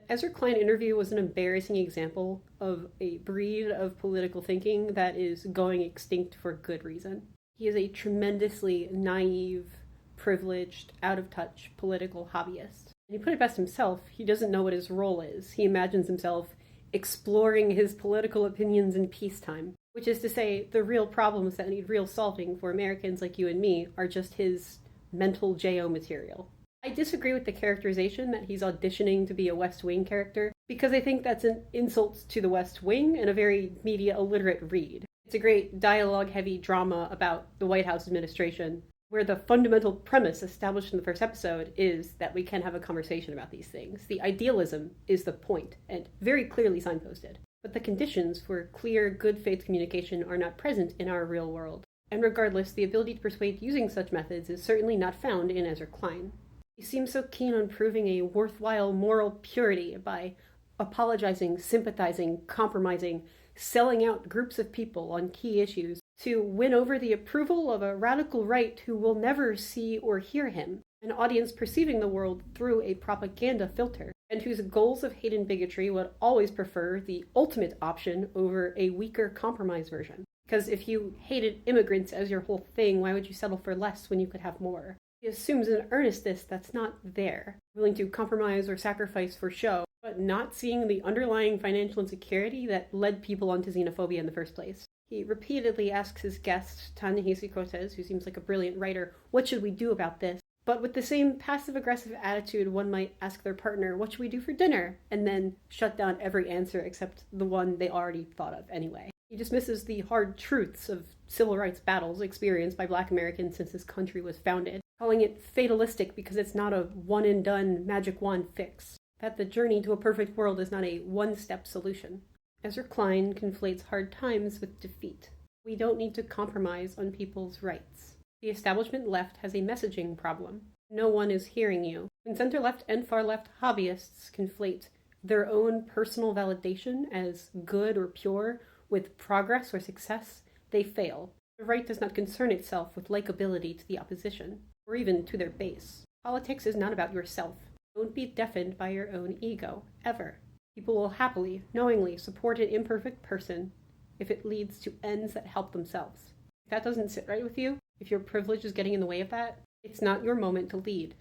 Ezra Klein interview was an embarrassing example of a breed of political thinking that is going extinct for good reason. He is a tremendously naive, privileged, out-of-touch political hobbyist. And he put it best himself, he doesn't know what his role is. He imagines himself exploring his political opinions in peacetime. Which is to say, the real problems that need real solving for Americans like you and me are just his mental JO material. I disagree with the characterization that he's auditioning to be a West Wing character, because I think that's an insult to the West Wing and a very media-illiterate read. It's a great dialogue-heavy drama about the White House administration, where the fundamental premise established in the first episode is that we can have a conversation about these things. The idealism is the point, and very clearly signposted. But the conditions for clear, good-faith communication are not present in our real world. And regardless, the ability to persuade using such methods is certainly not found in Ezra Klein. He seems so keen on proving a worthwhile moral purity by apologizing, sympathizing, compromising, selling out groups of people on key issues to win over the approval of a radical right who will never see or hear him, an audience perceiving the world through a propaganda filter, and whose goals of hate and bigotry would always prefer the ultimate option over a weaker compromise version. Because if you hated immigrants as your whole thing, why would you settle for less when you could have more? He assumes an earnestness that's not there, willing to compromise or sacrifice for show, but not seeing the underlying financial insecurity that led people onto xenophobia in the first place. He repeatedly asks his guest, Ta-Nehisi Coates, who seems like a brilliant writer, what should we do about this? But with the same passive-aggressive attitude one might ask their partner, what should we do for dinner? And then shut down every answer except the one they already thought of anyway. He dismisses the hard truths of civil rights battles experienced by Black Americans since this country was founded, calling it fatalistic because it's not a one-and-done magic wand fix, that the journey to a perfect world is not a one-step solution. Ezra Klein conflates hard times with defeat. We don't need to compromise on people's rights. The establishment left has a messaging problem. No one is hearing you. When center-left and far-left hobbyists conflate their own personal validation as good or pure with progress or success, they fail. The right does not concern itself with likability to the opposition, or even to their base. Politics is not about yourself. Don't be deafened by your own ego, ever. People will happily, knowingly support an imperfect person if it leads to ends that help themselves. If that doesn't sit right with you, if your privilege is getting in the way of that, it's not your moment to lead.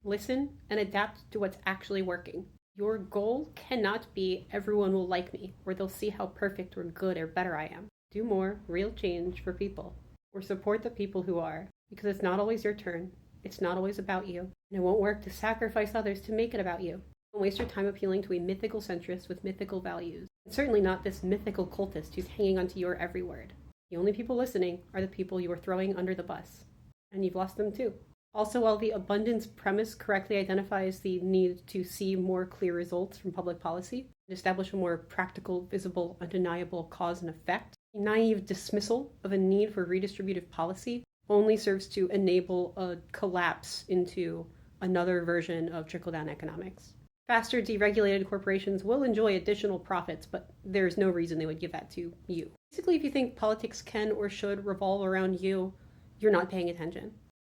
Listen and adapt to what's actually working. Your goal cannot be everyone will like me, or they'll see how perfect or good or better I am. Do more real change for people, or support the people who are, because it's not always your turn. It's not always about you, and it won't work to sacrifice others to make it about you. Don't waste your time appealing to a mythical centrist with mythical values, and certainly not this mythical cultist who's hanging onto your every word. The only people listening are the people you are throwing under the bus, and you've lost them too. Also, while the abundance premise correctly identifies the need to see more clear results from public policy and establish a more practical, visible, undeniable cause and effect, a naive dismissal of a need for redistributive policy only serves to enable a collapse into another version of trickle-down economics. Faster deregulated corporations will enjoy additional profits, but there's no reason they would give that to you. Basically, if you think politics can or should revolve around you, you're not paying attention.